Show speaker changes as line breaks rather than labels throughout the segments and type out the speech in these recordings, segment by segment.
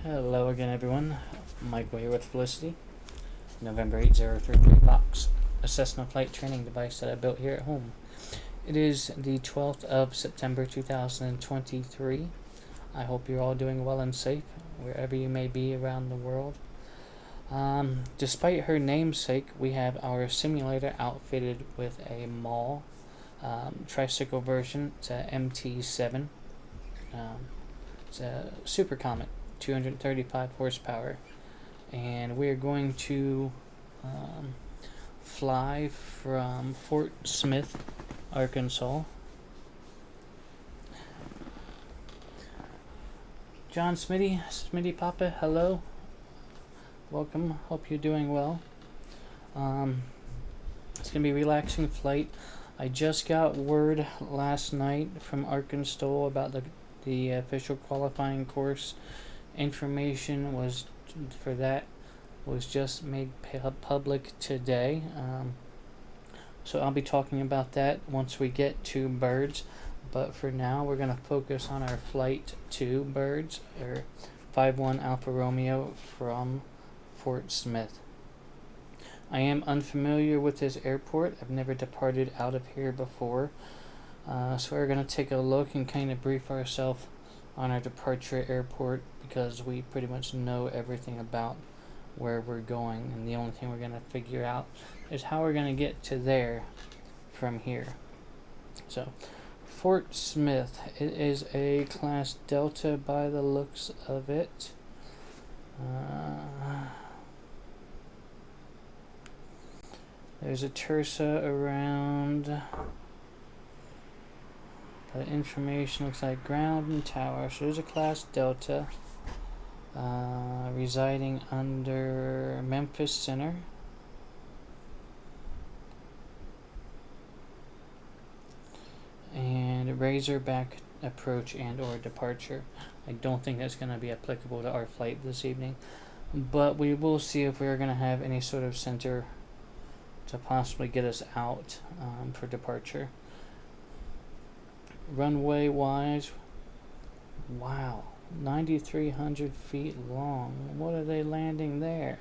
Hello again, everyone. Michael here with Felicity. November 8033 Fox, a Cessna flight training device that I built here at home. It is the 12th of September 2023. I hope you're all doing well and safe wherever you may be around the world. Despite her namesake, we have our simulator outfitted with a Maule tricycle version. It's a MT-7. It's a Super Comet, 235 horsepower, and we're going to fly from Fort Smith, Arkansas. John Smitty Papa, hello, welcome. Hope you're doing well. It's gonna be a relaxing flight. I just got word last night from ArkanSTOL about the official qualifying course. Information was just made public today, so I'll be talking about that once we get to Byrd. But for now, we're going to focus on our flight to Byrd, or 51 Alpha Romeo from Fort Smith. I am unfamiliar with this airport. I've never departed out of here before, so we're going to take a look and kind of brief ourselves on our departure airport, because we pretty much know everything about where we're going, and the only thing we're going to figure out is how we're going to get to there from here. So Fort Smith, it is a Class Delta by the looks of it. There's a Tersa around. The information looks like ground and tower. So there's a Class Delta residing under Memphis Center. And Razorback approach and or departure. I don't think that's going to be applicable to our flight this evening, but we will see if we're going to have any sort of center to possibly get us out for departure. Runway wise, wow, 9,300 feet long. What are they landing there?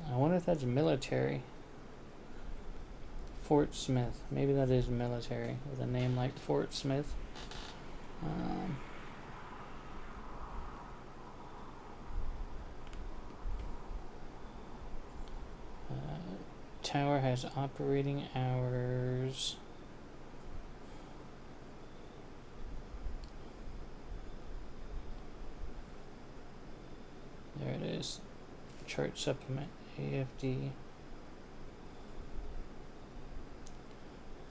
I wonder if that's military. Fort Smith, maybe that is military with a name like Fort Smith. Tower has operating hours. There it is. Chart supplement AFD.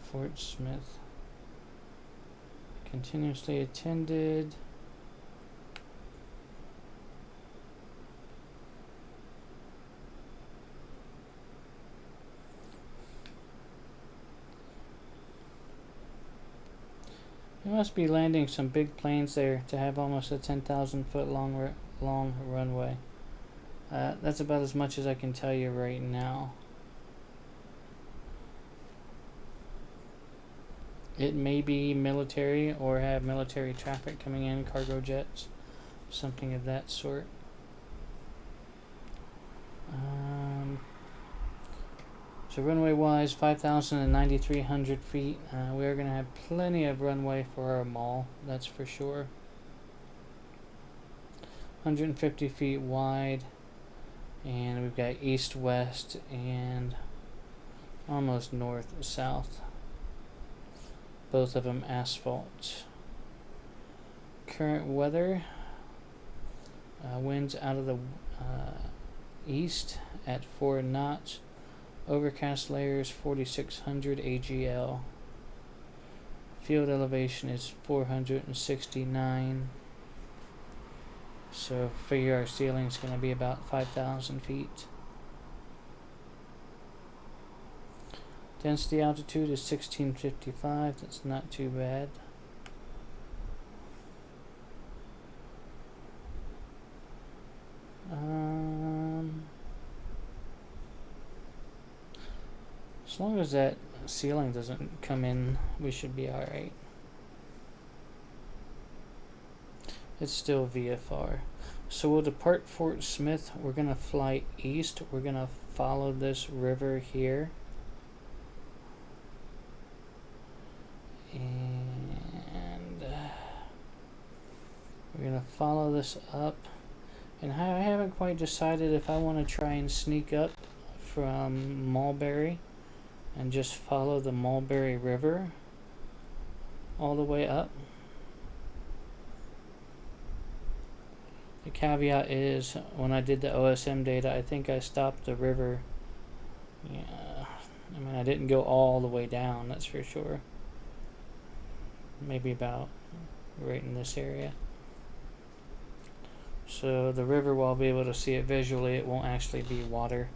Fort Smith. Continuously attended. You must be landing some big planes there to have almost a 10,000 foot long runway. That's about as much as I can tell you right now. It may be military or have military traffic coming in, cargo jets, something of that sort. So runway wise, 5,000 and 9,300 feet. We are going to have plenty of runway for our Maule, that's for sure. 150 feet wide, and we've got east, west, and almost north, south. Both of them asphalt. Current weather, winds out of the east at 4 knots. Overcast layers 4,600 AGL. Field elevation is 469. So figure our ceiling is going to be about 5,000 feet. Density altitude is 1655. That's not too bad. As long as that ceiling doesn't come in, we should be alright. it's still VFR. So we'll depart Fort Smith. We're going to fly east. We're going to follow this river here. And we're going to follow this up. And I haven't quite decided if I want to try and sneak up from Mulberry and just follow the Mulberry River all the way up. The caveat is, when I did the OSM data, I think I stopped the river. Yeah, I mean, I didn't go all the way down, that's for sure. Maybe about right in this area. So the river, while I'll be able to see it visually, it won't actually be water.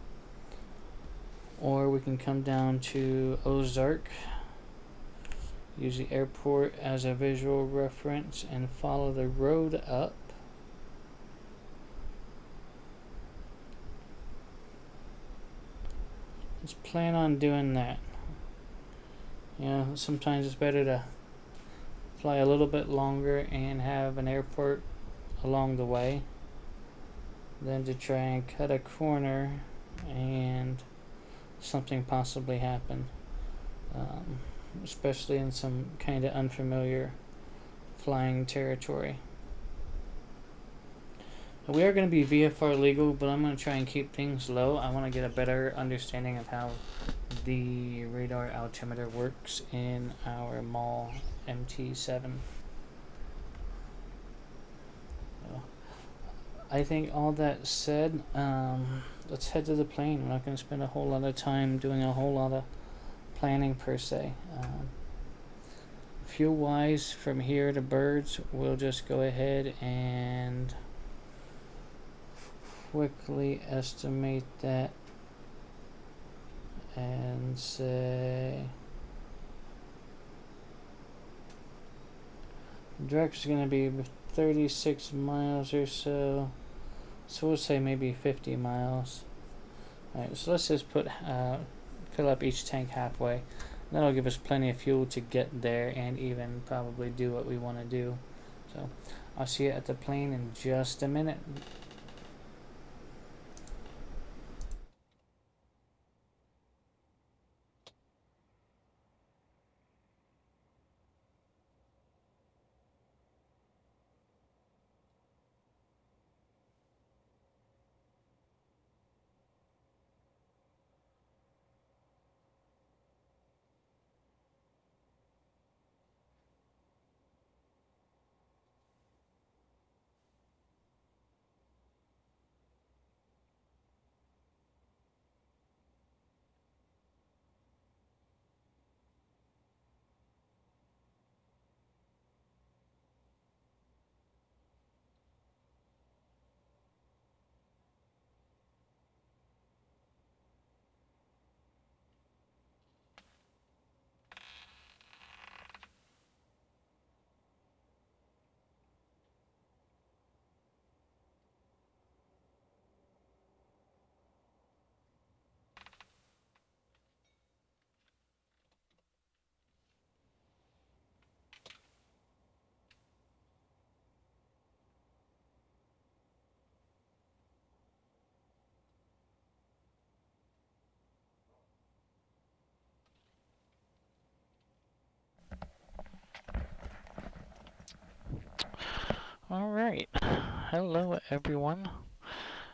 Or we can come down to Ozark, use the airport as a visual reference, and follow the road up. Let's plan on doing that. You know, sometimes it's better to fly a little bit longer and have an airport along the way than to try and cut a corner and something possibly happen, especially in some kind of unfamiliar flying territory. We are going to be VFR legal, but I'm going to try and keep things low. I want to get a better understanding of how the radar altimeter works in our Maule MT-7. I think all that said, let's head to the plane. We're not going to spend a whole lot of time doing a whole lot of planning per se. Fuel wise, from here to Byrds, we'll just go ahead and quickly estimate that and say direct is going to be 36 miles or so, so we'll say maybe 50 miles. Alright, so let's just put fill up each tank halfway. That'll give us plenty of fuel to get there and even probably do what we want to do. So I'll see you at the plane in just a minute. Alright, hello everyone,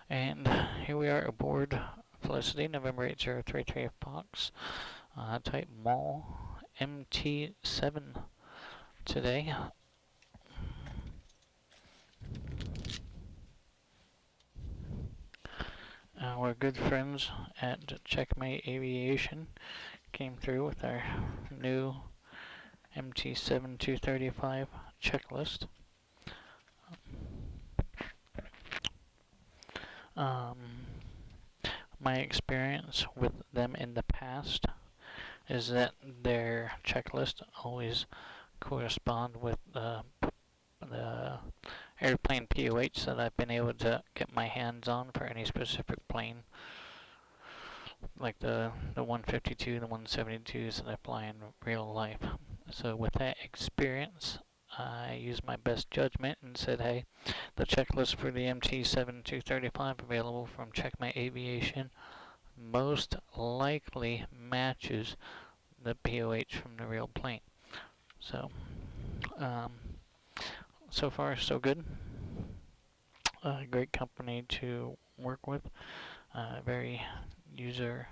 and here we are aboard Felicity, November 8033 Fox, type Maule MT-7 today. Our good friends at Checkmate Aviation came through with our new MT-7-235 checklist. My experience with them in the past is that their checklist always correspond with the airplane POH that I've been able to get my hands on for any specific plane, like the 152, the 172s that I fly in real life. So with that experience, I used my best judgment and said, hey, the checklist for the MT-7-235 available from Checkmate Aviation most likely matches the POH from the real plane. So, so far so good. Great company to work with. Very user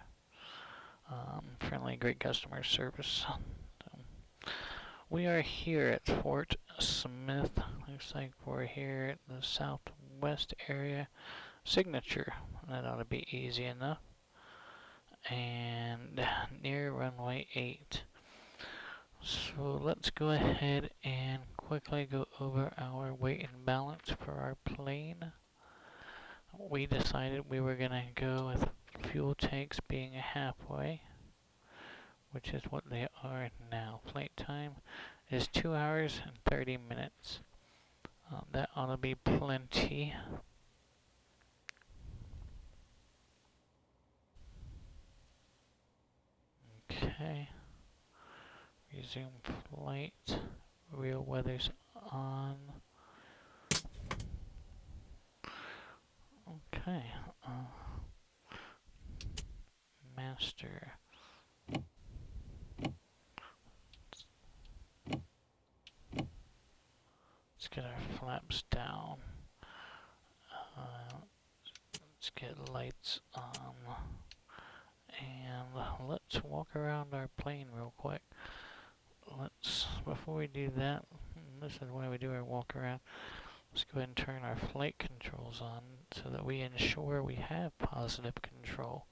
friendly, great customer service. So, we are here at Fort Smith. Looks like we're here at the southwest area. Signature. That ought to be easy enough. And near runway 8. So let's go ahead and quickly go over our weight and balance for our plane. We decided we were going to go with fuel tanks being halfway, which is what they are now. Flight time is 2 hours and 30 minutes. That ought to be plenty. Okay. Resume flight. Real weather's on. Okay. Master. Let's get our flaps down. Let's get lights on. And let's walk around our plane real quick. Before we do that, this is why we do our walk around. Let's go ahead and turn our flight controls on so that we ensure we have positive control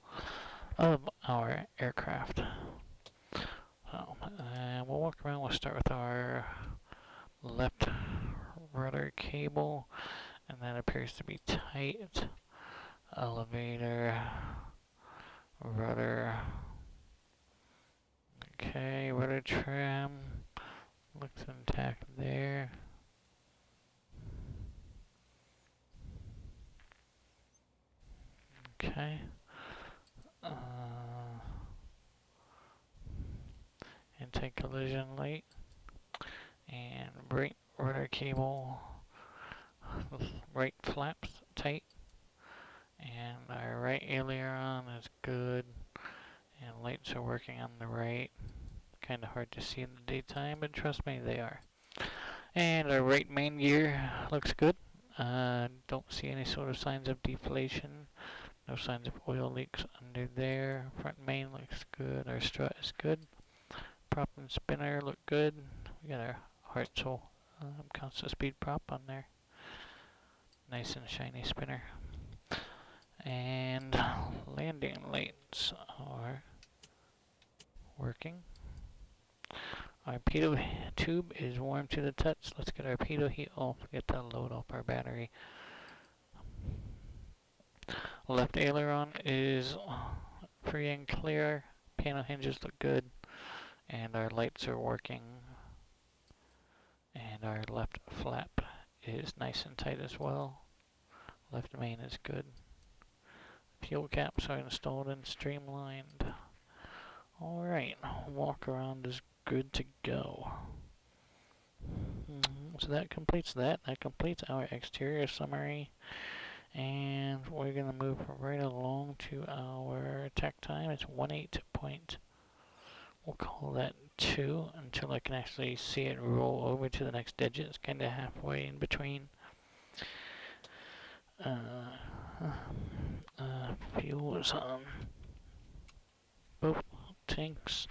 of our aircraft. And we'll walk around. We'll start with our left rudder cable, and that appears to be tight. Elevator, rudder. Okay, rudder trim looks intact there. Okay. Anti-collision light and right rudder cable, right flaps tight, and our right aileron is good, and lights are working on the right. Kind of hard to see in the daytime, but trust me, they are. And our right main gear looks good. Don't see any sort of signs of deflation. No signs of oil leaks under there. Front main looks good. Our strut is good. Prop and spinner look good. We got our Hartzell constant speed prop on there. Nice and shiny spinner. And landing lights are working. Our pitot tube is warm to the touch. Let's get our pitot heat off. Get that load off our battery. Left aileron is free and clear. Panel hinges look good. And our lights are working. And our left flap is nice and tight as well. Left main is good. Fuel caps are installed and streamlined. Alright, walk around is good to go. So that completes that. That completes our exterior summary. And we're going to move right along to our attack time. It's 18 we'll call that 2 until I can actually see it roll over to the next digit. It's kind of halfway in between. Fuel is on both tanks,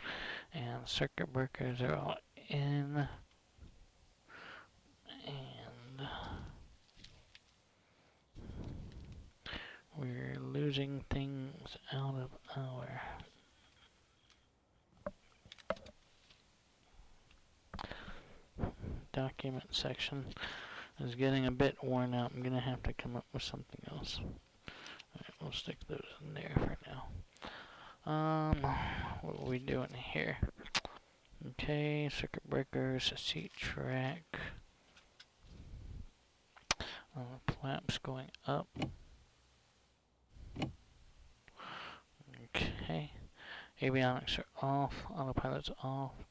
and circuit breakers are all in. And we're losing things out of our document section. Is getting a bit worn out. I'm gonna have to come up with something else. Alright, we'll stick those in there for now. What are we doing here? Okay, circuit breakers, seat track. Flaps going up. Okay. Avionics are off. Autopilot's off.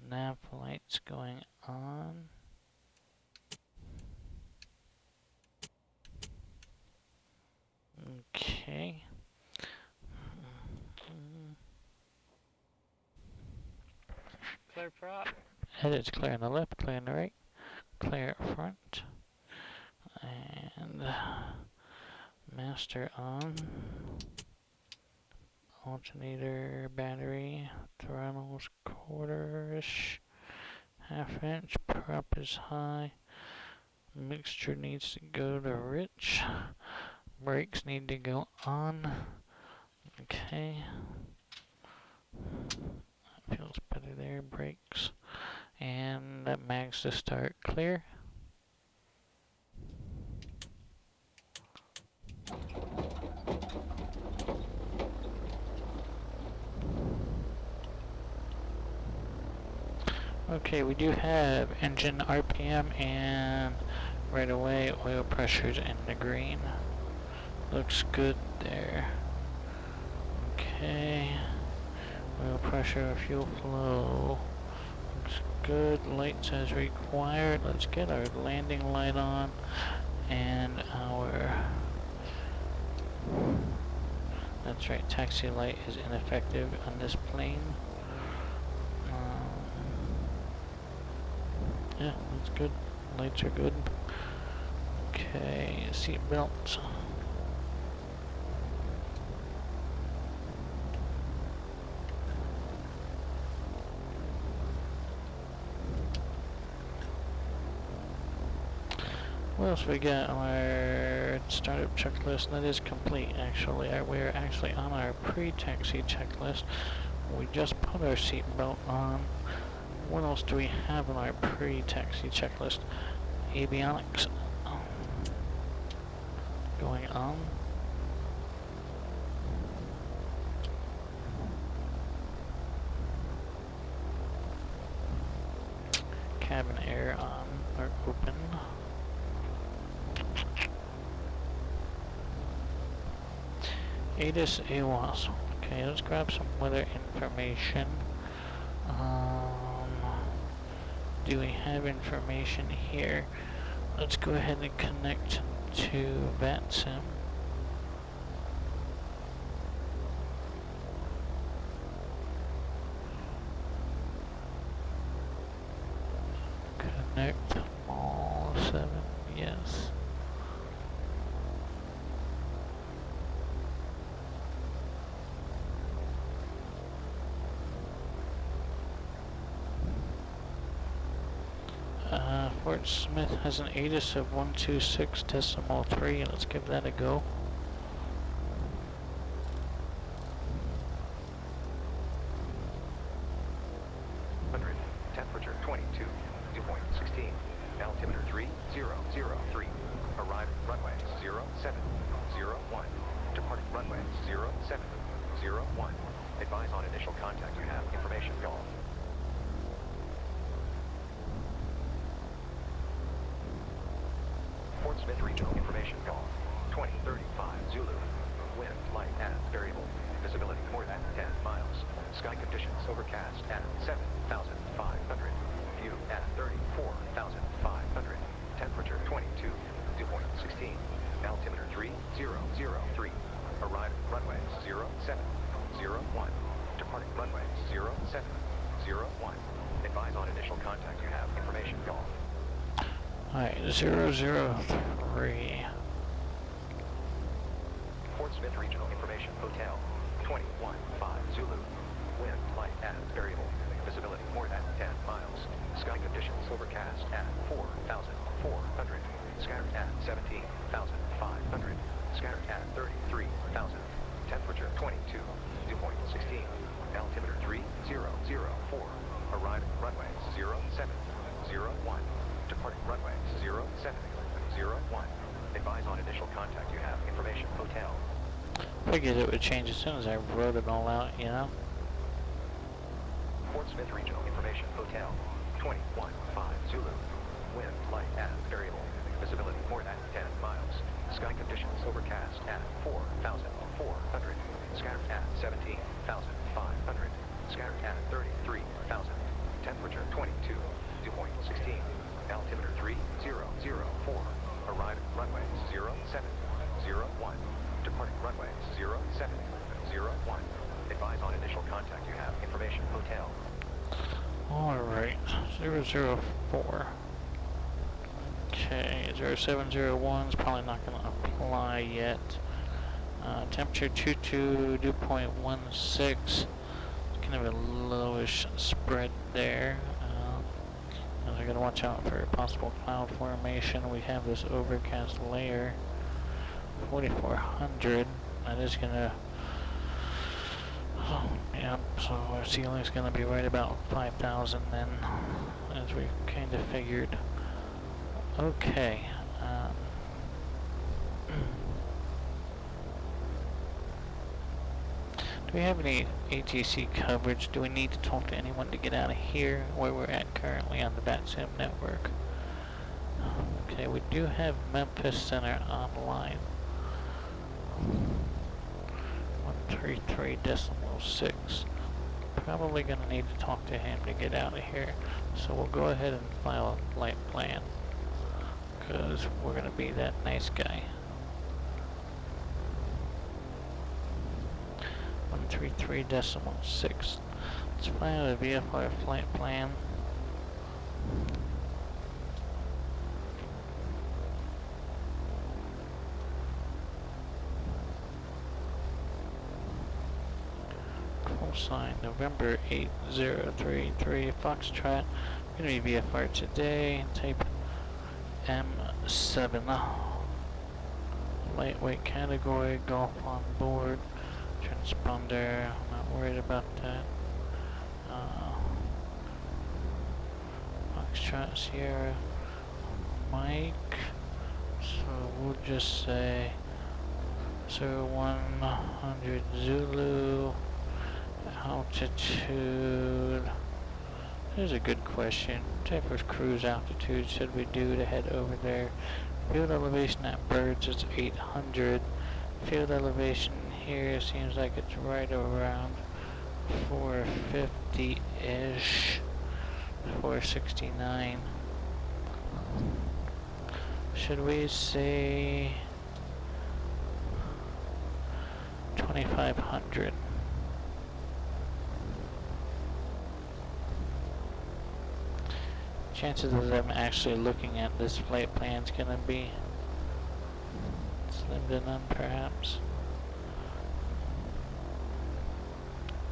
Nav lights going on. Okay. Clear prop. Headed clear on the left, clear on the right, clear up front. And master on. Alternator, battery, throttles quarter-ish, half-inch, prop is high. Mixture needs to go to rich. Brakes need to go on. Okay. That feels better there. Brakes. And that mags to start clear. Okay, we do have engine RPM and right away oil pressure's in the green. Looks good there. Okay. Oil pressure, fuel flow. Looks good. Lights as required. Let's get our landing light on and our... That's right, taxi light is ineffective on this plane. Yeah, that's good. Lights are good. Okay, seat belts. What else we got? Our startup checklist. That is complete, actually. We're actually on our pre-taxi checklist. We just put our seat belt on. What else do we have on our pre-taxi checklist? Avionics going on. Cabin air on or open. ATIS AWAS. Okay, let's grab some weather information. Do we have information here? Let's go ahead and connect to VATSIM. Connect Maule 7, yes. Fort Smith has an ATIS of 126.3. Let's give that a go.
Temperature 22, dew point 16, altimeter 3003. Arriving runway 0701. Departing runway 0701. Advise on initial contact. You have information golf. Fort Smith Regional Information Golf 2035 Zulu. Wind light and variable. Visibility more than 10 miles. Sky conditions overcast at 7,500. View at 34,500. Temperature 22. Dew point 16. Altimeter 3003. Arriving runway 0701. Departing runway 0701. Advise on initial contact. You have information golf.
Alright, 003.
Fort Smith Regional Information Hotel 215 Zulu. Wind light and variable. Visibility more than 10 miles. Sky conditions overcast at 4,400. Scattered at 17,500. Scattered at 33,000. Temperature 22. Dew point 16. Altimeter 3004. Arriving runway 0701. Departing runway 0701. Advise on initial contact. You have information hotel.
Figured it would change as soon as I wrote it all out, you know?
Fort Smith Regional Information Hotel 215 Zulu. Wind light and variable. Visibility more than 10 miles. Sky conditions overcast at 4,400. Scattered at 17,500. Scattered at 33,000. Temperature 22. Dew point 16. Altimeter 3004. Arriving runway 0701. 01. Departing runway 0701. Advise on initial contact. You have information. Hotel.
Alright, 004. Okay, 0701 is probably not going to apply yet. Temperature 22, dew point 16. Kind of a lowish spread there. I gotta watch out for possible cloud formation. We have this overcast layer, 4400. That is gonna, yeah. So our ceiling is gonna be right about 5,000 then, as we kind of figured. Okay. Do we have any ATC coverage? Do we need to talk to anyone to get out of here where we're at currently on the BATSIM network? Okay, we do have Memphis Center online. 133.6. Probably gonna need to talk to him to get out of here. So we'll go ahead and file a flight plan, because we're gonna be that nice guy. 133.6. Let's file a VFR flight plan. Call sign November 8033 Foxtrot. Gonna be VFR today. Type M7. Lightweight category. Golf on board. Transponder, I'm not worried about that. Foxtrot Sierra Mike, so we'll just say 0100 Zulu. Altitude, here's a good question. What type of cruise altitude should we do to head over there? Field elevation at Byrd is 800. Field elevation here seems like it's right around 450-ish, 469. Should we say 2500? Chances of them actually looking at this flight plan is gonna be slim to none, perhaps.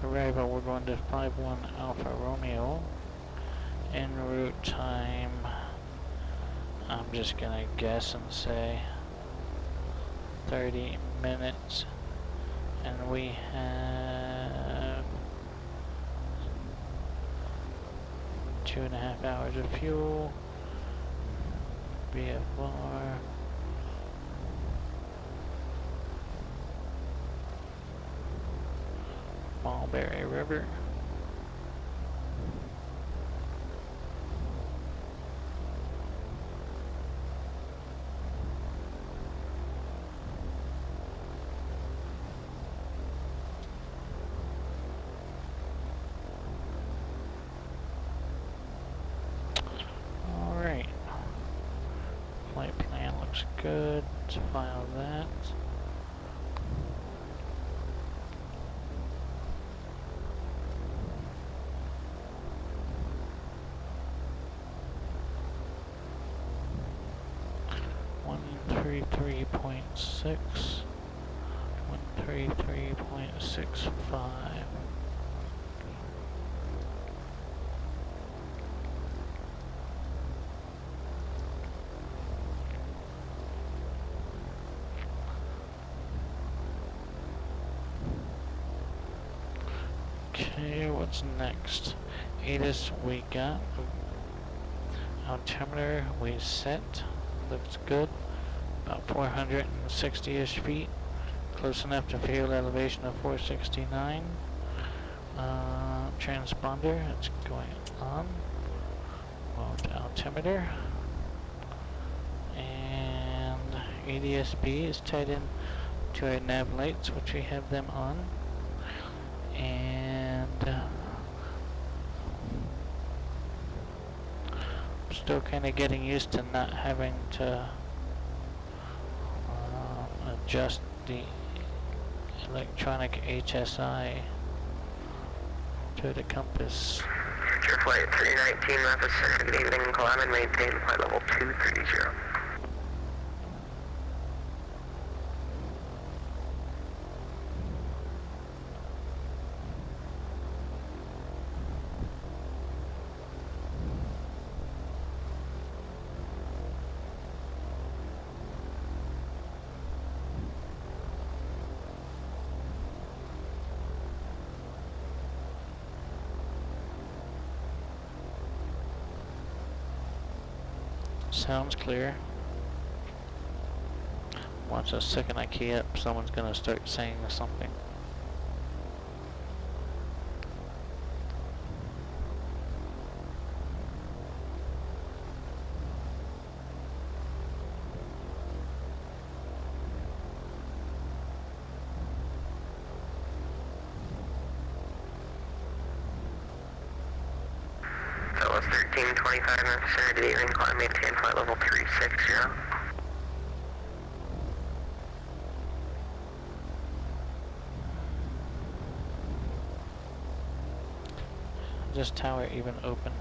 Arrival, we're going to 51 Alpha Romeo. En route time, I'm just gonna guess and say 30 minutes. And we have 2.5 hours of fuel. VFR. Mulberry River. Alright. Flight plan looks good. Let's file that. .6, 133.65. Okay, what's next? ATIS we got. Altimeter we set. Looks good. About 460-ish feet. Close enough to field elevation of 469. Transponder, it's going on. Mode altimeter. And ADS-B is tied in to our nav lights, which we have them on. And I'm still kind of getting used to not having to adjust the electronic HSI to the compass.
Future Flight 319, Memphis Center, good evening, climb and maintain flight level 230.
Sounds clear. Watch the second I key up, someone's gonna start saying something.
That was 1325, Memphis Center, good evening, climb maintain flight level 360.
This tower even open?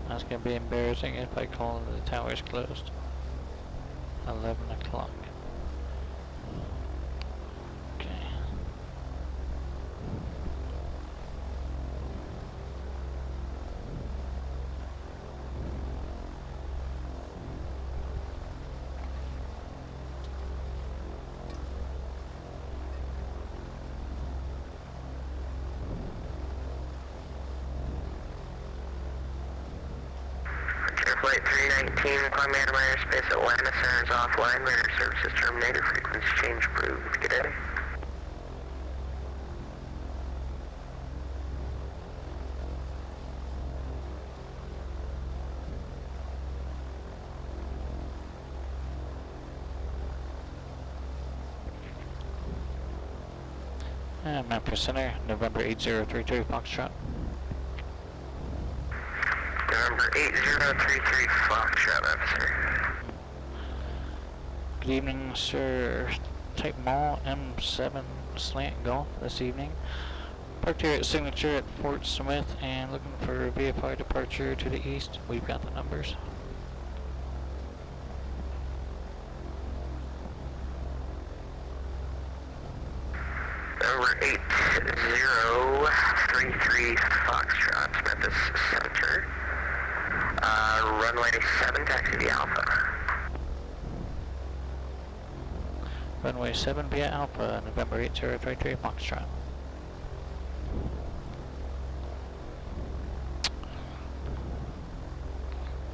That's gonna be embarrassing if I call the tower's closed. 11 o'clock. Okay.
Flight 319, climb out of my airspace, Atlanta Center is offline, radar services terminated, frequency change approved, good day.
Memphis Center, November 8033 Foxtrot.
November 8033 Foxtrot, officer.
Good evening, sir. Type Maule M7 slant golf this evening. Parked here at Signature at Fort Smith and looking for VFR departure to the east. We've got the numbers.
Number 8033 Foxtrot, Memphis Center. Runway 7, taxi via Alpha.
Runway 7 via Alpha, November 8033 Foxtrot.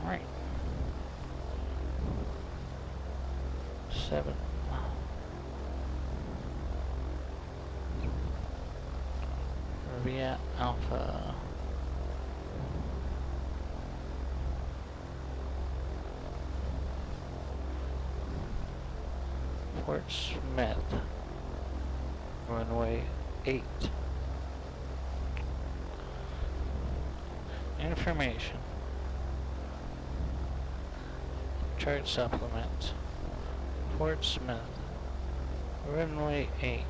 Alright. 7. Via Alpha. Fort Smith. Runway 8. Information. Chart supplement. Fort Smith. Runway 8.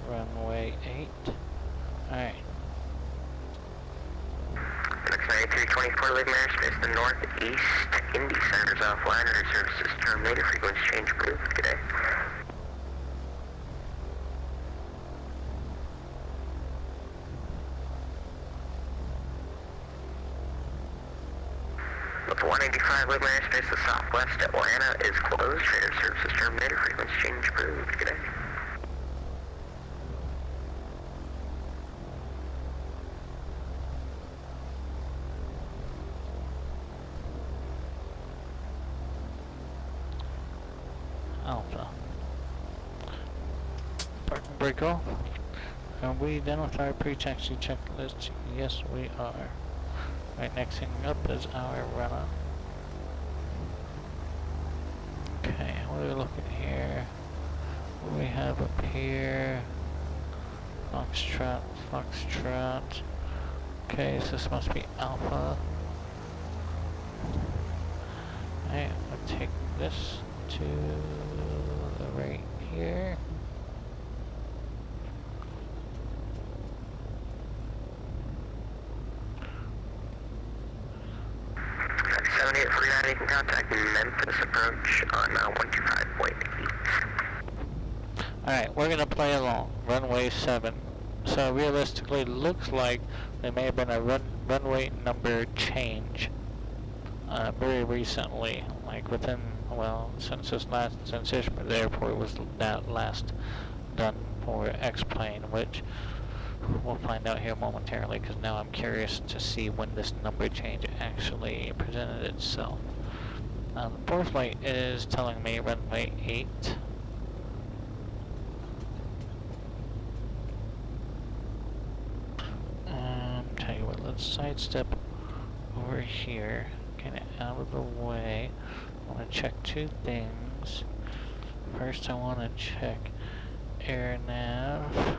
Runway 8. Alright.
Next 9324, leaving airspace, the northeast Indy Center's offline, radar services terminated, frequency change approved, good day. With 185, leaving airspace, the southwest Atlanta is closed, radar services terminated, frequency change approved, good day.
Alpha. Park and break off. Are we done with our pre-taxi checklist? Yes, we are. Right, next thing up is our runner. Okay, what are we looking here? What do we have up here? Foxtrot, Foxtrot. Okay, so this must be Alpha. Alright, I'll take this to
Contact Memphis approach on 125.8.
Alright, we're gonna play along. Runway 7. So realistically, looks like there may have been a runway number change very recently, like within, well, since Ishmael Airport was that last done for X-Plane, which we'll find out here momentarily, because now I'm curious to see when this number change actually presented itself. The fourth flight is telling me runway 8. Tell you what, let's sidestep over here, get it out of the way. I want to check two things. First, I want to check air nav.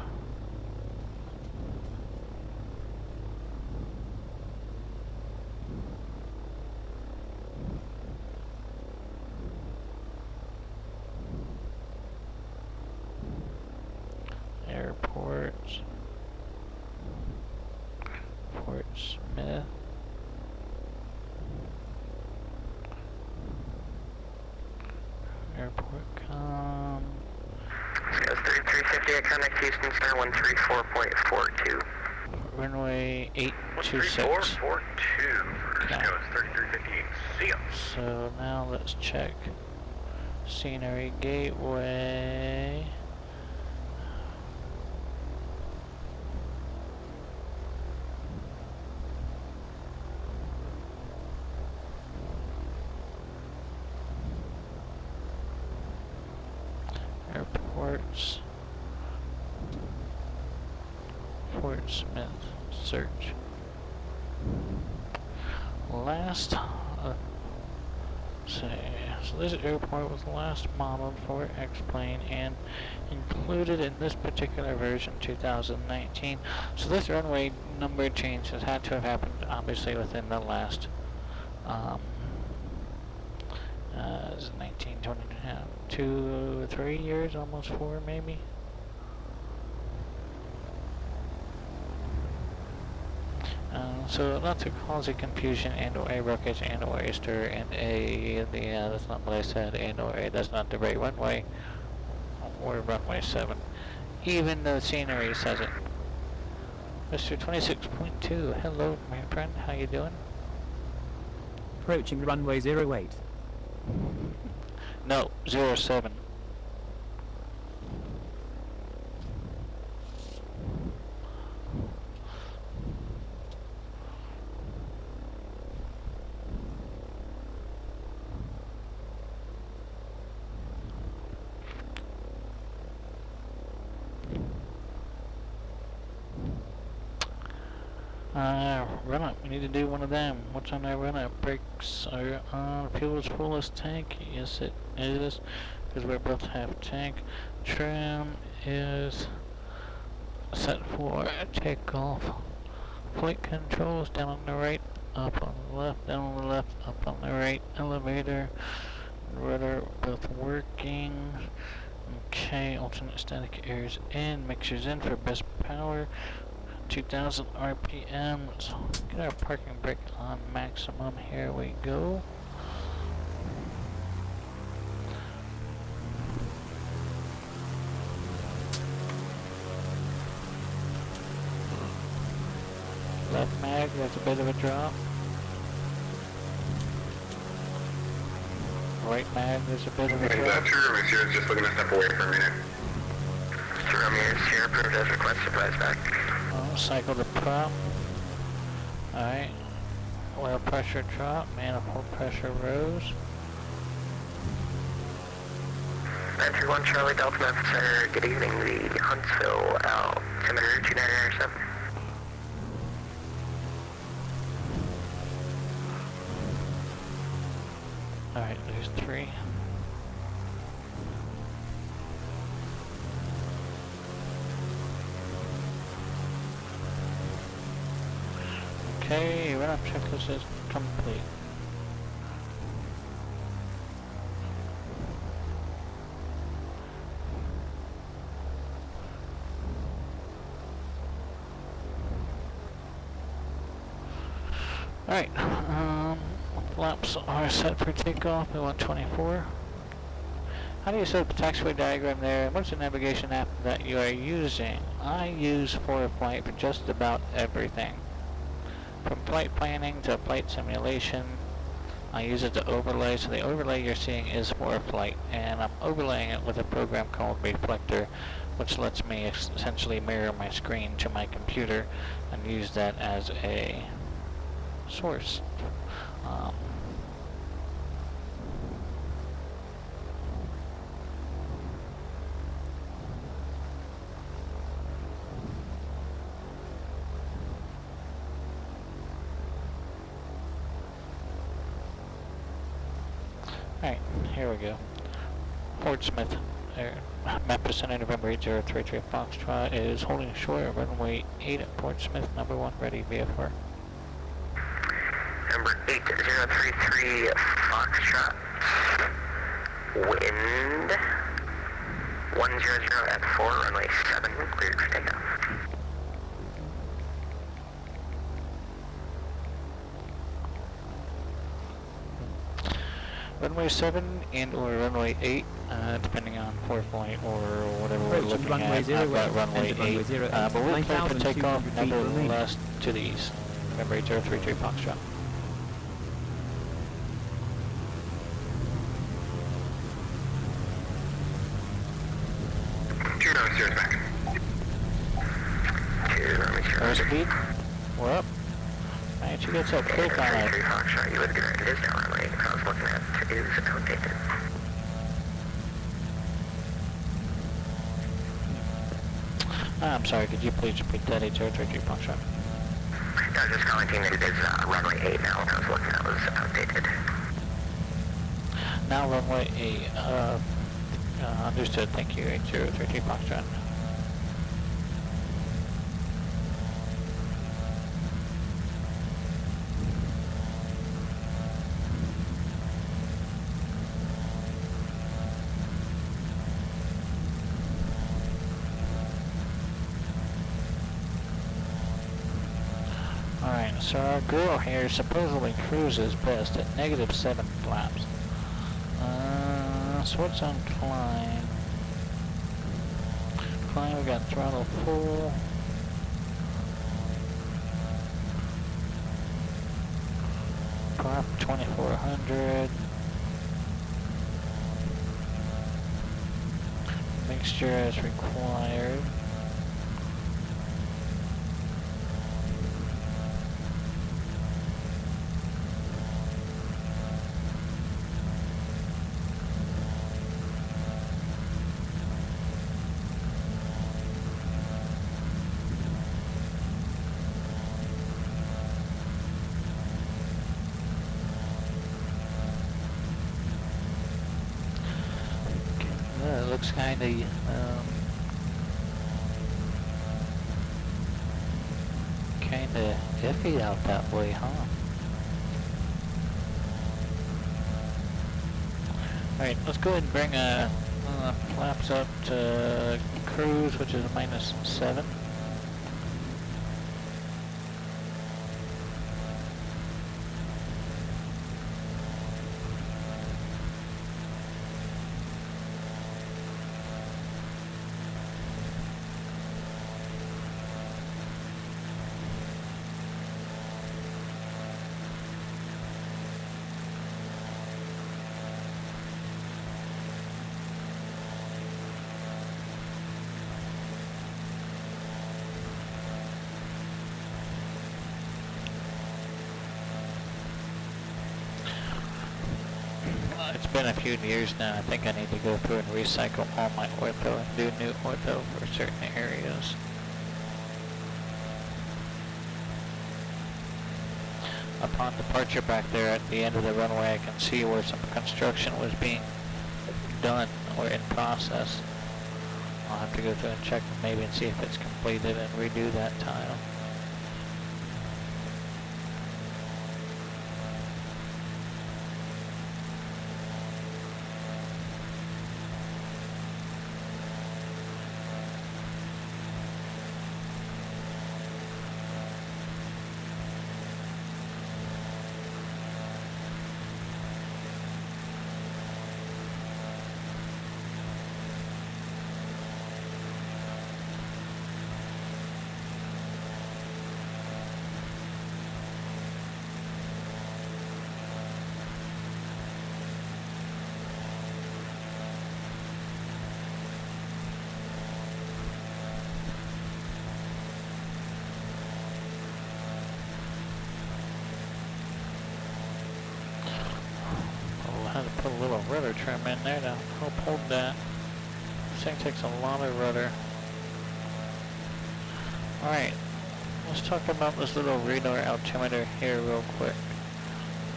Airports. Fort Smith. Airport com.
Scales 3350, I connect Houston Star 134.42.
Runway 826.
13442.
Okay.
Scales 3358. See ya.
So now let's check scenery gateway. Airports. Fort Smith. Search. Last. So this airport was the last modeled for X-Plane and included in this particular version 2019. So this runway number change has had to have happened obviously within the last 19, 20, 2, 3 years, almost 4 maybe. So not to cause a confusion and or a ruckus and or a stir and that's not what I said, and or that's not the right runway or runway 7, even though scenery says it. Mr. 26.2, hello my friend, how you doing?
Approaching runway 08.
No, 07. Run-up, we need to do one of them. What's on our run-up? Brakes are on, fuel is fullest tank. Yes it is, because we're both half tank. Trim is set for takeoff. Flight controls down on the right, up on the left, down on the left, up on the right. Elevator, rudder, both working. Okay, alternate static airs in, mixers in for best power. 2000 RPM. Let's get our parking brake on maximum. Here we go. Left mag, that's a bit of a drop. Right mag, there's a bit of a drop.
Sierra, just looking to step away for a minute. Sierra, approved as requested, rise back.
Cycle the prop. Alright. Oil pressure drop. Manifold pressure rose.
931 Charlie Delta Memphis Center, good evening, the Huntsville altimeter 2997.
Alright, there's 3. Okay, run-up checklist is complete. Alright, flaps are set for takeoff at 124. How do you set up the taxiway diagram there? What's the navigation app that you are using? I use ForeFlight for just about everything. From flight planning to flight simulation, I use it to overlay. So the overlay you're seeing is ForeFlight, and I'm overlaying it with a program called Reflector, which lets me essentially mirror my screen to my computer and use that as a source. Alright, here we go. Portsmouth, map percentage November 8033 Foxtrot is holding short at runway 8 at Portsmouth, number 1 ready, VFR.
Number 8033 Foxtrot. Wind 100 at 4, runway 7, cleared for takeoff.
Runway 7 and or runway 8, depending on ForeFlight or whatever we're looking
runway
at.
0
I've got runway 8,
runway 0
but we're clear for takeoff
9,200 feet remaining.
nevertheless to the east. November 8033 Foxtrot.
Back.
Airspeed, we're up. Alright, you get that click on it.
Foxtrot, you would correct. It is now runway. I was looking at it is outdated.
I'm sorry, could you please repeat that 8033 Foxtrot?
I was just commenting that it is runway 8 now. I was looking at it was outdated.
Now runway 8, understood, thank you, 8033 Foxtrot. Alright, so our girl here supposedly cruises best at -7 flaps. So what's on climb? Climb, we got throttle full. Prop 2400. Mixture as required. It looks kind of iffy out that way, huh? Alright, let's go ahead and bring flaps up to cruise, which is -7. It's been a few years now. I think I need to go through and recycle all my ortho and do new ortho for certain areas. Upon departure back there at the end of the runway, I can see where some construction was being done or in process. I'll have to go through and check maybe and see if it's completed and redo that tile. put a little rudder trim in there to help hold that. This thing takes a lot of rudder. Alright, let's talk about this little radar altimeter here real quick.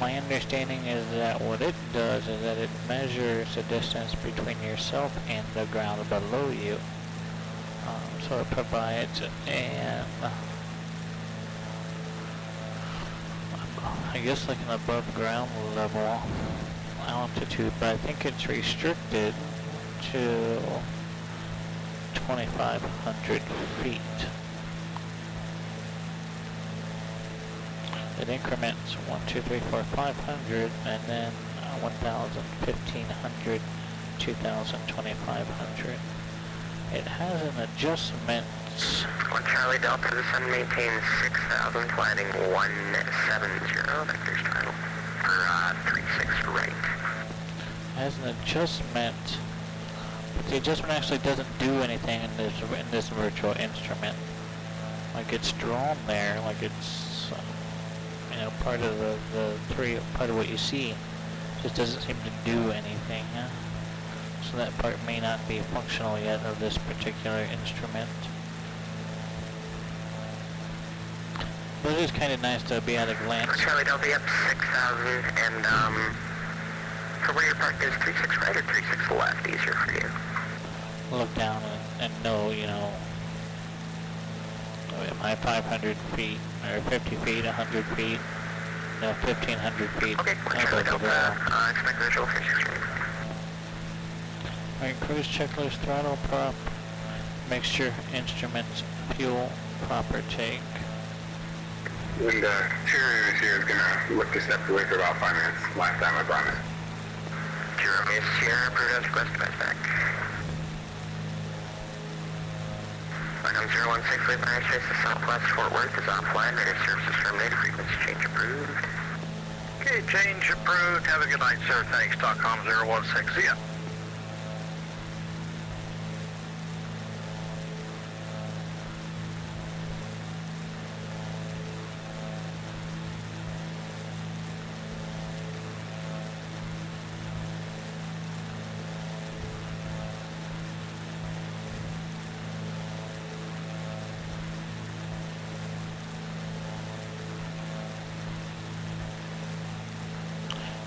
My understanding is that what it does is that it measures the distance between yourself and the ground below you. So it provides I guess like an above ground level altitude, but I think it's restricted to 2,500 feet. It increments 1, 2, 3, 4, 500, and then 1,000, 1,500, 2,000, 2,500. It has an adjustment.
1 Charlie Delta, the sun maintains 6,000, flighting 170, vectors title for 36 right.
It has an adjustment, but the adjustment actually doesn't do anything in this virtual instrument. Like it's drawn there, like it's you know, part of part of what you see. Just doesn't seem to do anything. So that part may not be functional yet of this particular instrument. But it is kind of nice to be at a glance.
Charlie Delta, yep, 6,000, and for where your park is 36 right or 36 left, easier for you?
Look down and know, you know, am I 500 feet, or 50 feet, 100 feet, no, 1,500 feet.
Okay, Charlie Delta, expect visual for 6 right.
Alright, cruise checklist, throttle prop, mixture, instruments, fuel, proper take.
And Sierra here is going to look to step away for about 5 minutes. Last time I promise.
Sierra, approved as requested, back. Welcome 016, leave my space to Southwest Fort Worth is offline. Radar services terminated. Frequency change approved.
Okay, change approved. Have a good night, sir. Thanks. .com 016. See ya.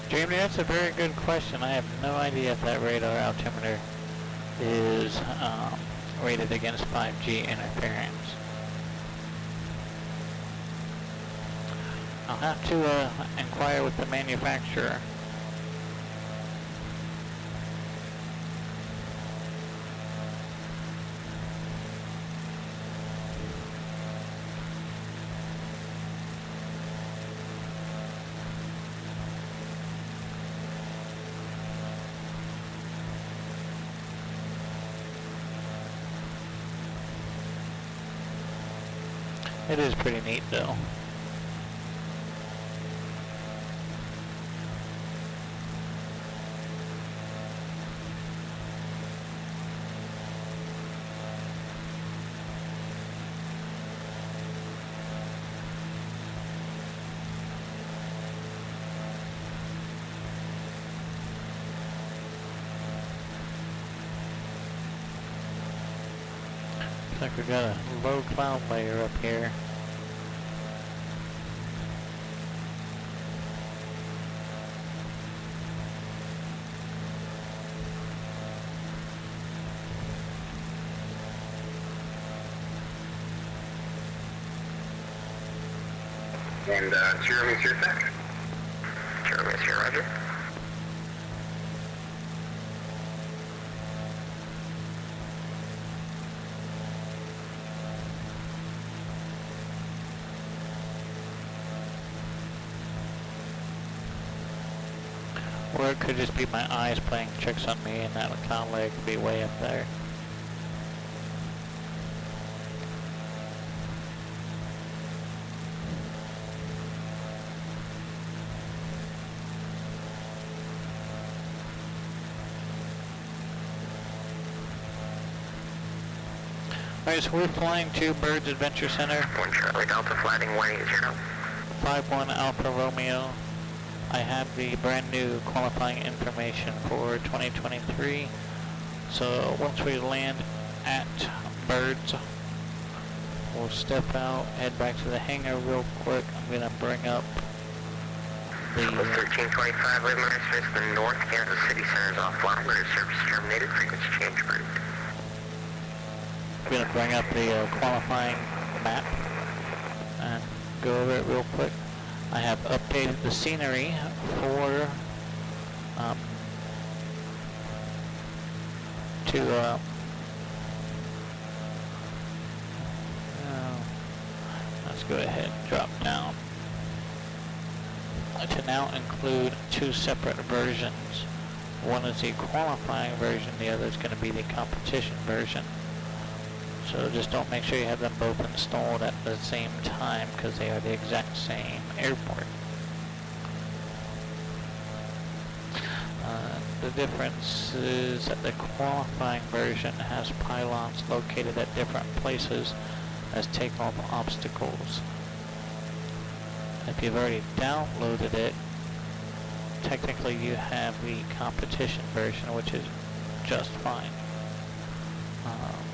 Jamie, that's a very good question. I have no idea if that radar altimeter is rated against 5G interference. I'll have to inquire with the manufacturer. It is pretty neat though. Looks like we got a low cloud layer up here.
And Sierra Miss, your sec.
Sierra Miss, here, roger.
Or it could just be my eyes playing tricks on me and that cloud layer could be way up there. Alright, so we're flying to Byrd's Adventure Center.
1 Charlie Delta, flighting 180.
51 Alpha Romeo. I have the brand new qualifying information for 2023. So once we land at Byrd's, we'll step out, head back to the hangar real quick. I'm going to bring up the
1325, leave my space, the North Kansas City Center is offline. Letter service terminated. Frequency change approved.
I'm going to bring up the qualifying map and go over it real quick. I have updated the scenery for let's go ahead and drop down to now include two separate versions. One is the qualifying version, the other is going to be the competition version. So just don't make sure you have them both installed at the same time because they are the exact same airport. The difference is that the qualifying version has pylons located at different places as takeoff obstacles. If you've already downloaded it, technically you have the competition version, which is just fine.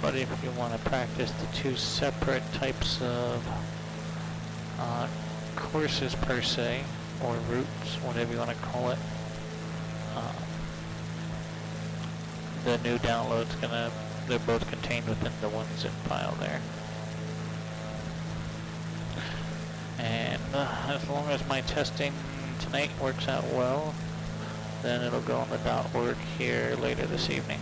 But if you want to practice the two separate types of courses per se, or routes, whatever you want to call it, the new download's they're both contained within the one zip file there. And as long as my testing tonight works out well, then it'll go on the .org here later this evening.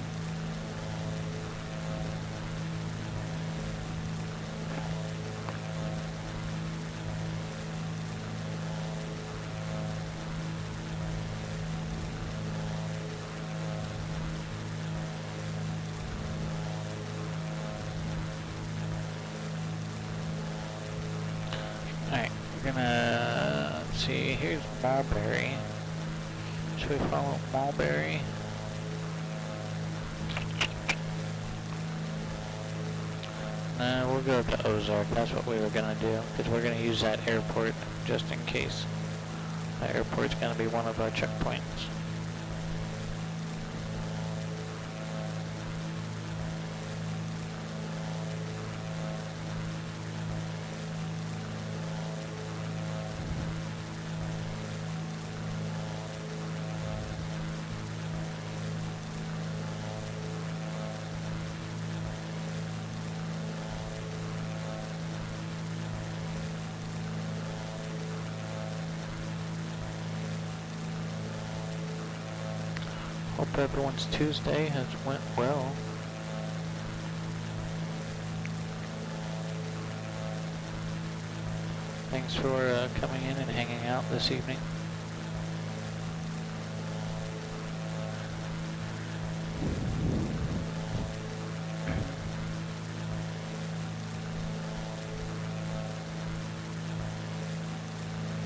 Alright, we're gonna, let's see, here's Mulberry. Should we follow Mulberry? No, we'll go to Ozark. That's what we were gonna do, because we're gonna use that airport just in case. That airport's gonna be one of our checkpoints. Hope everyone's Tuesday has went well. Thanks for coming in and hanging out this evening.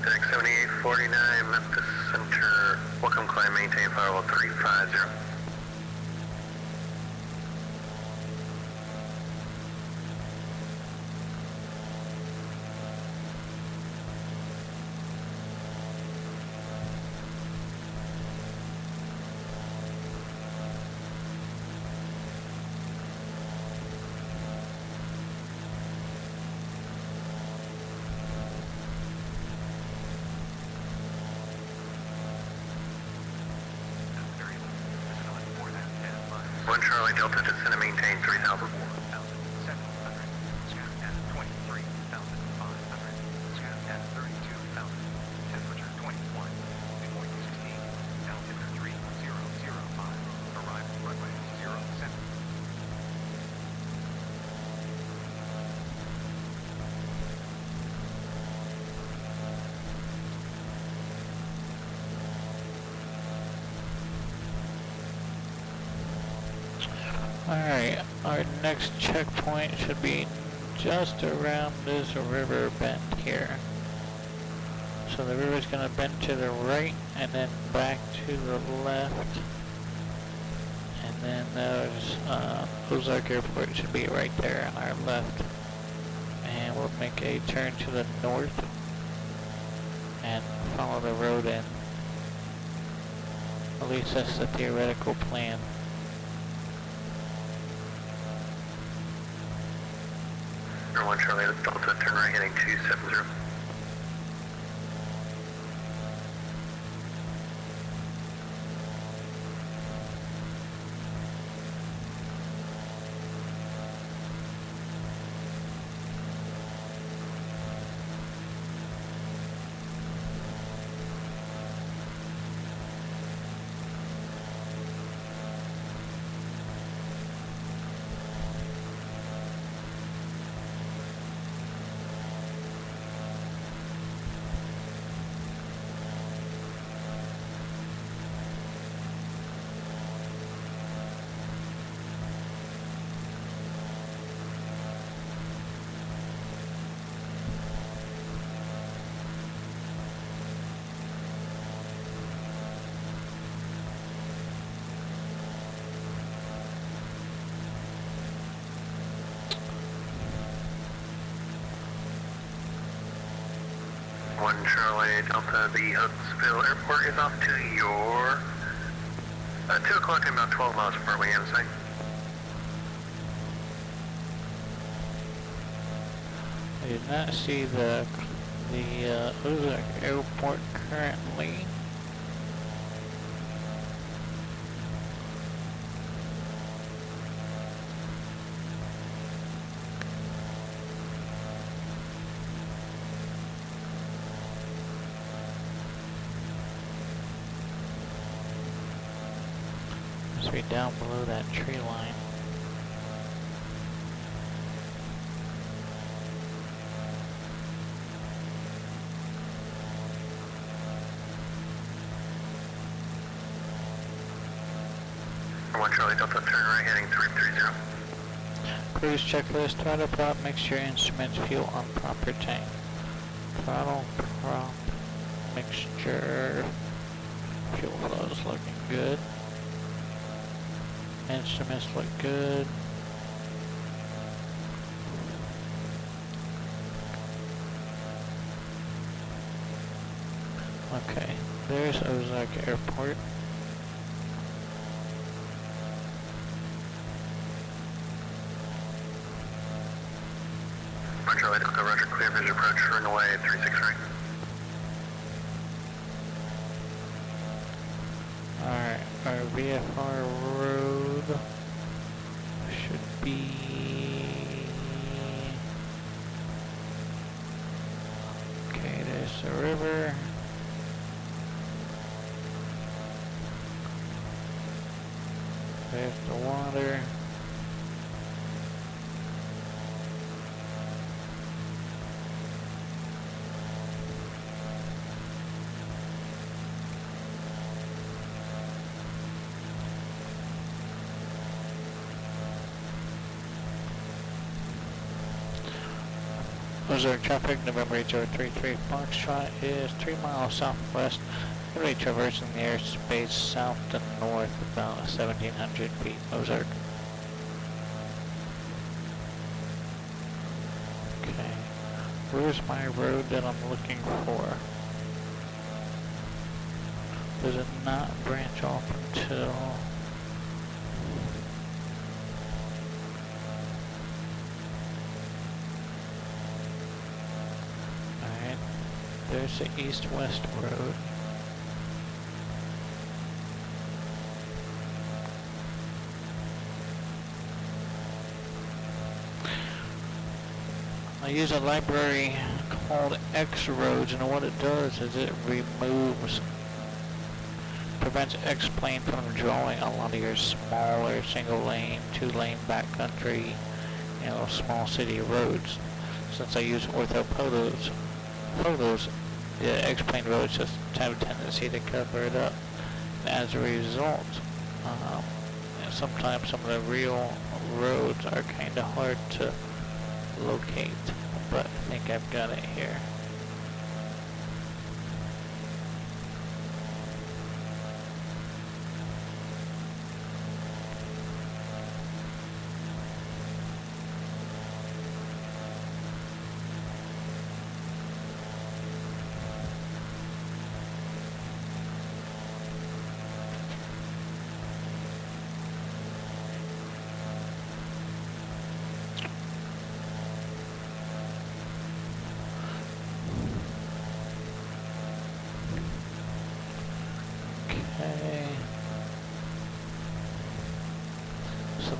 Deck 7849, Memphis Center. Welcome, climb, maintain firewall 350. One Charlie Delta, descend and maintain 3000.
4,700. Scan at 23,500. Scan at 32,000. Temperature 21. Wind 16. Altimeter 3005. Arrival runway 07.
Alright, our next checkpoint should be just around this river bend here. So the river's going to bend to the right and then back to the left. And then there's Ozark Airport should be right there on our left. And we'll make a turn to the north and follow the road in At least that's the theoretical plan.
Air 1 Charlie, Delta, turn right heading 270. One Charlie Delta, the Huntsville Airport is off to your 2 o'clock and about 12 miles from Birmingham site.
I did not see the Ozark Airport currently. Must be down below that tree line.
One Charlie Delta, turn right heading 330.
Cruise checklist, throttle prop, mixture instruments, fuel on proper tank. Throttle prop, mixture, fuel flow is looking good. Instruments look good. Okay, there's Ozark Airport.
One Charlie Delta, roger, clear visual approach, runway 36 right.
Alright, our VFR road should be... Okay, there's the river. There's the water. Ozark traffic, November 8033 Foxtrot is 3 miles southwest. Going to be traversing the airspace south to north about 1,700 feet. Ozark. Okay. Where's my road that I'm looking for? Does it not branch off until... There's the east-west road. I use a library called X Roads, and what it does is it prevents X-Plane from drawing a lot of your smaller single-lane, two-lane backcountry, small city roads. Since I use orthophotos, the X-Plane roads just have a tendency to cover it up. And as a result, sometimes some of the real roads are kind of hard to locate, but I think I've got it here.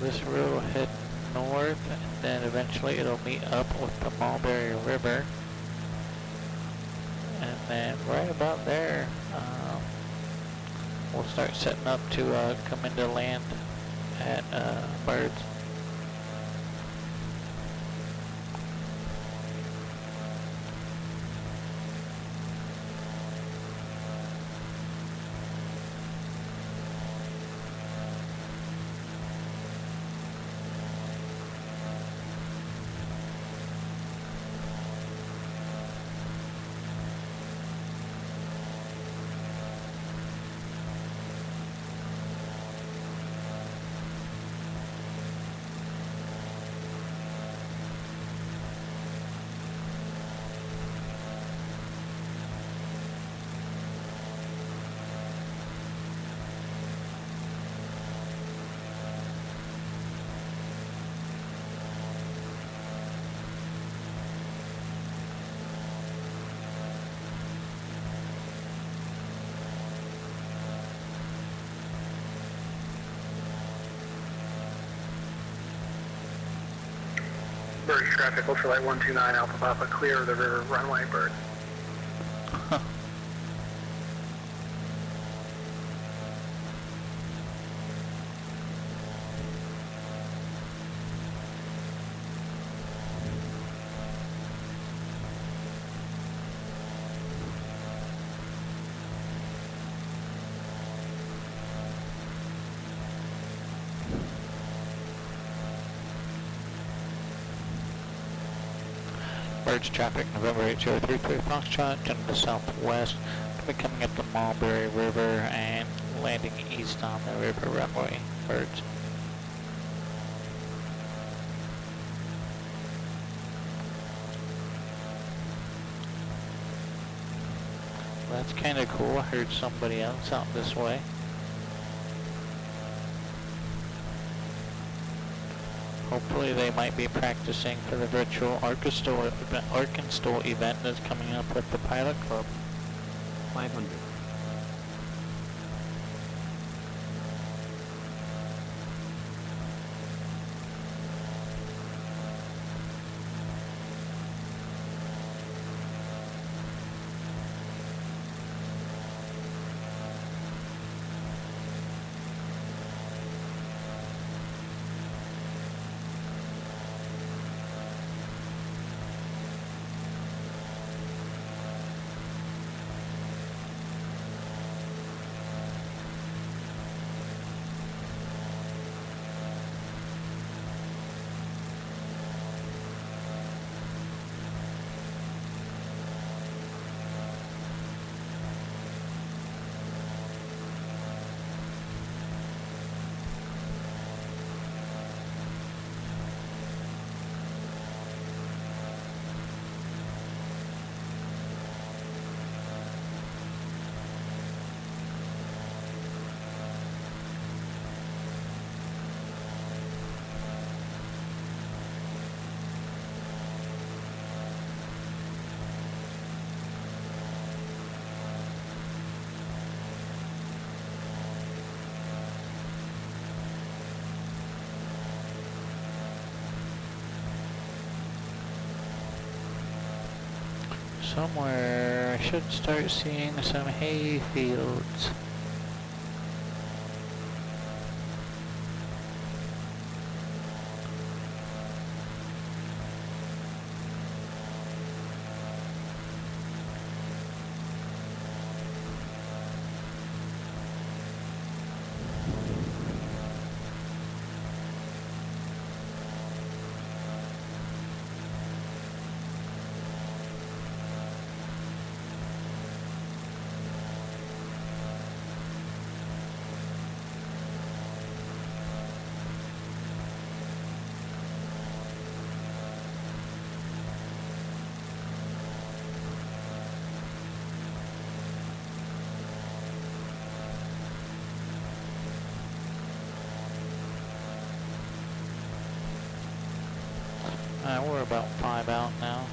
this road will head north, and then eventually it'll meet up with the Mulberry River. And then right about there, we'll start setting up to come into land at Byrd.
Byrd traffic, ultralight 129 Alpha Papa, clear of the river runway, Byrd.
Bird's traffic, November 8033 Foxtrot, to the southwest, be coming up the Mulberry River and landing east on the river runway. Birds. That's kind of cool. I heard somebody else out this way. Hopefully they might be practicing for the virtual ArkanSTOL event that's coming up with the Pilot Club.
500.
Somewhere I should start seeing some hay fields. We're about 5 out now.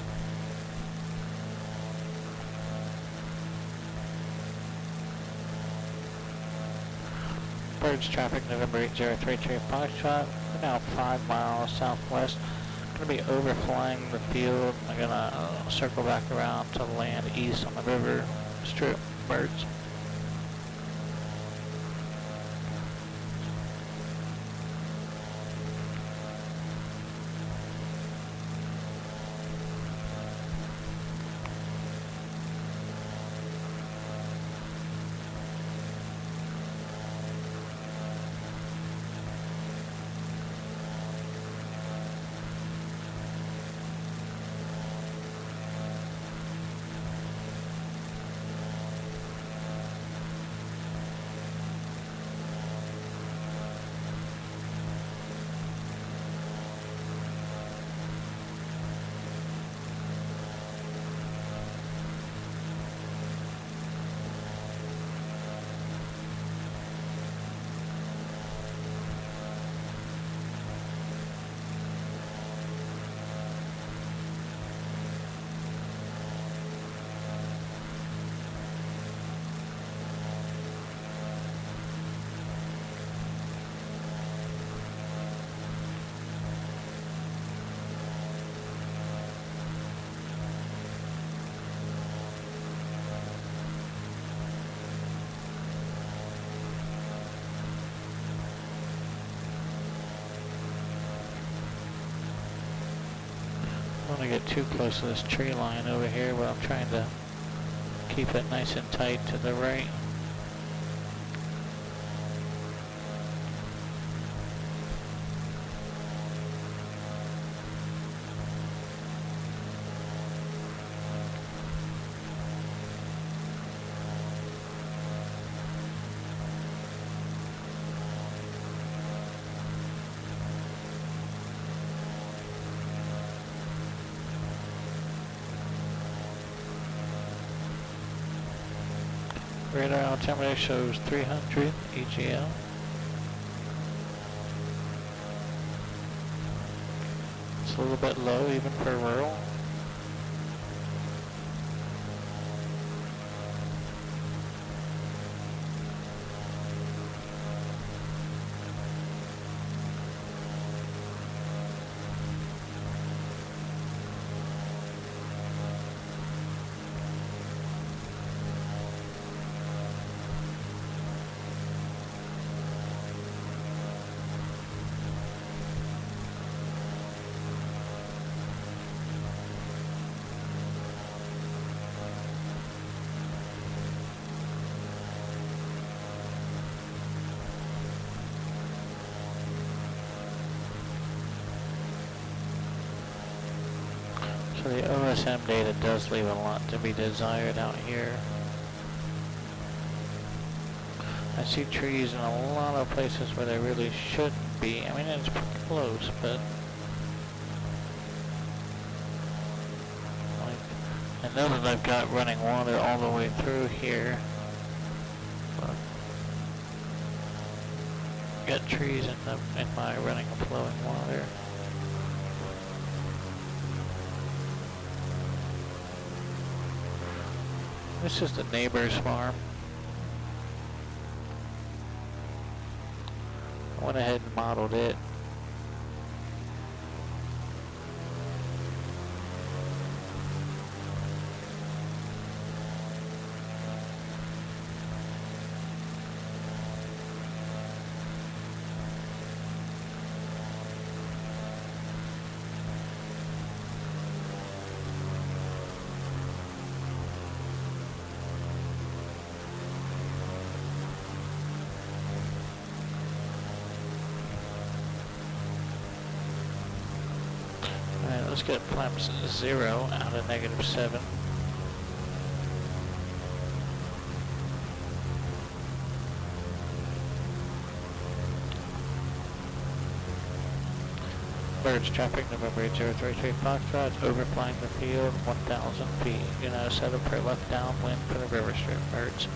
Bird's traffic, November 8033 Foxtrot, We're now 5 miles southwest. I'm going to be overflying the field. I'm going to circle back around to land east on the river strip, Byrds. I don't want to get too close to this tree line over here, but I'm trying to keep it nice and tight to the right. Radar altimeter shows 300 EGL. It's a little bit low even for rural. So the OSM data does leave a lot to be desired out here. I see trees in a lot of places where they really shouldn't be. I mean, it's pretty close, but like, I know that I've got running water all the way through here. But got trees in my running and flowing water. This is the neighbor's farm. I went ahead and modeled it. Let's get flaps 0 out of -7. Birds traffic, November 033 Foxtrot, overflying the field, 1,000 feet. You know, set up for left downwind for the river strip, Birds.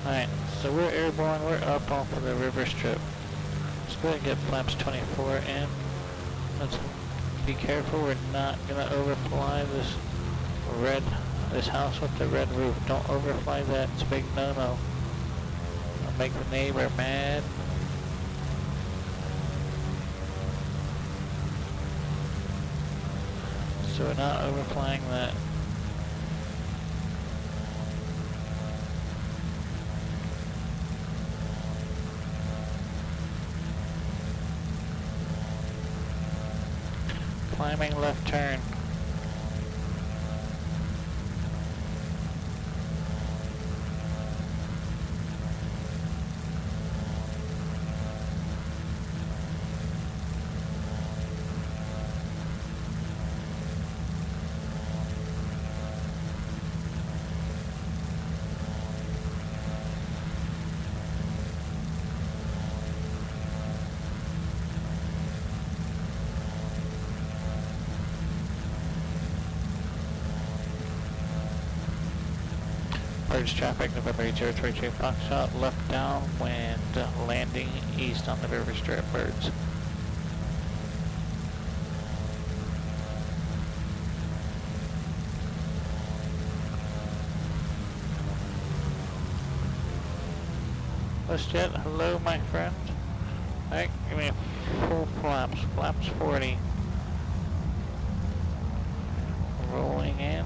Alright, so we're airborne, we're up off of the river strip. Let's go ahead and get flaps 24 in. Let's be careful, we're not gonna overfly this house with the red roof. Don't overfly that, it's a big no-no. make the neighbor mad. So we're not overflying that. Climbing left turn. Bird's traffic, November 033 Foxtrot, left downwind, landing east on the river strip, Birds. WestJet, hello my friend. Alright, give me full flaps, flaps 40. Rolling in.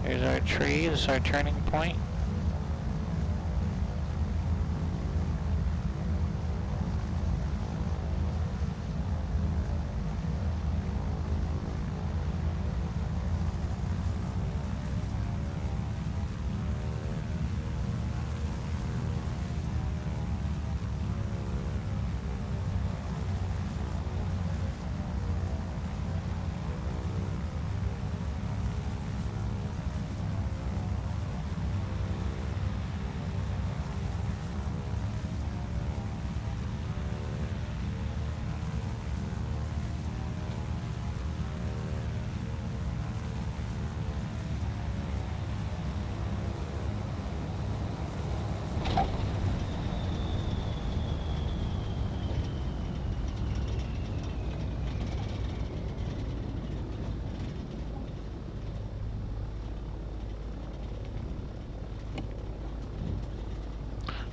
Here's our tree, this is our turning point.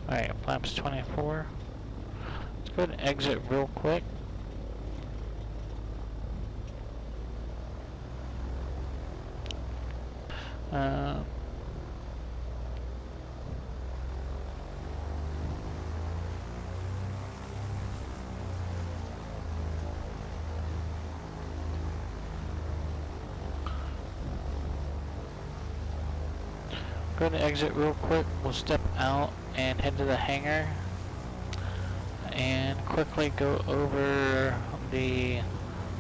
Alright, flaps 24. Let's go ahead and exit real quick. Go ahead and exit real quick. We'll step out and head to the hangar and quickly go over the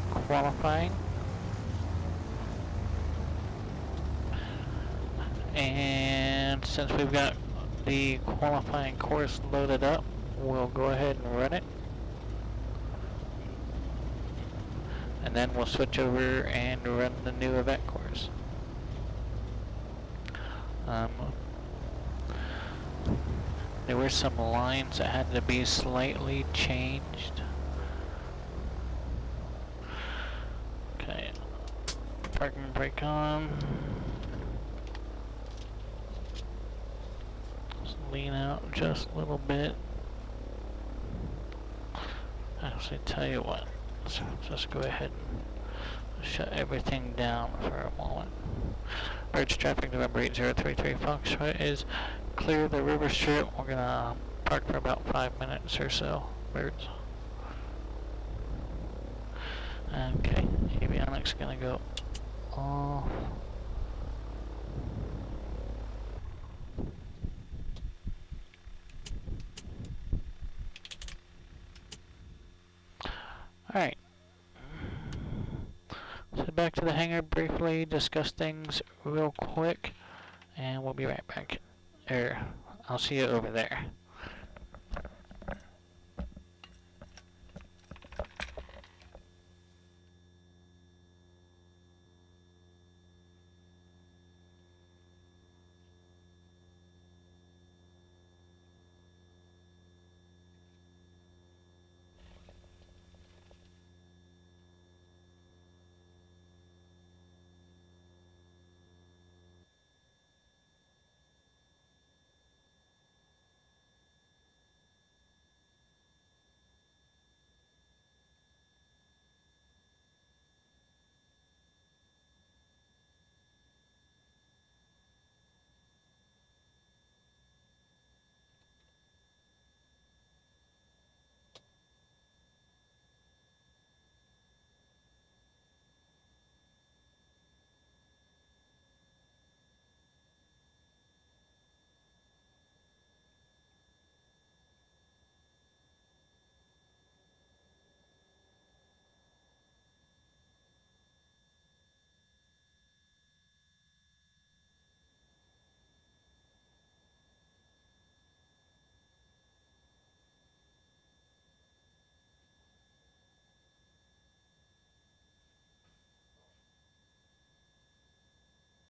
qualifying. And since we've got the qualifying course loaded up, we'll go ahead and run it. And then we'll switch over and run the new event course. There were some lines that had to be slightly changed. Okay, parking brake on. Just lean out just a little bit. Actually, tell you what, let's just go ahead and shut everything down for a moment. Bird's traffic, November 8033 Foxtrot is clear the river strip. We're gonna park for about 5 minutes or so. Birds. Okay, avionics gonna go off. Alright. So back to the hangar briefly, discuss things real quick, and we'll be right back. I'll see you over there.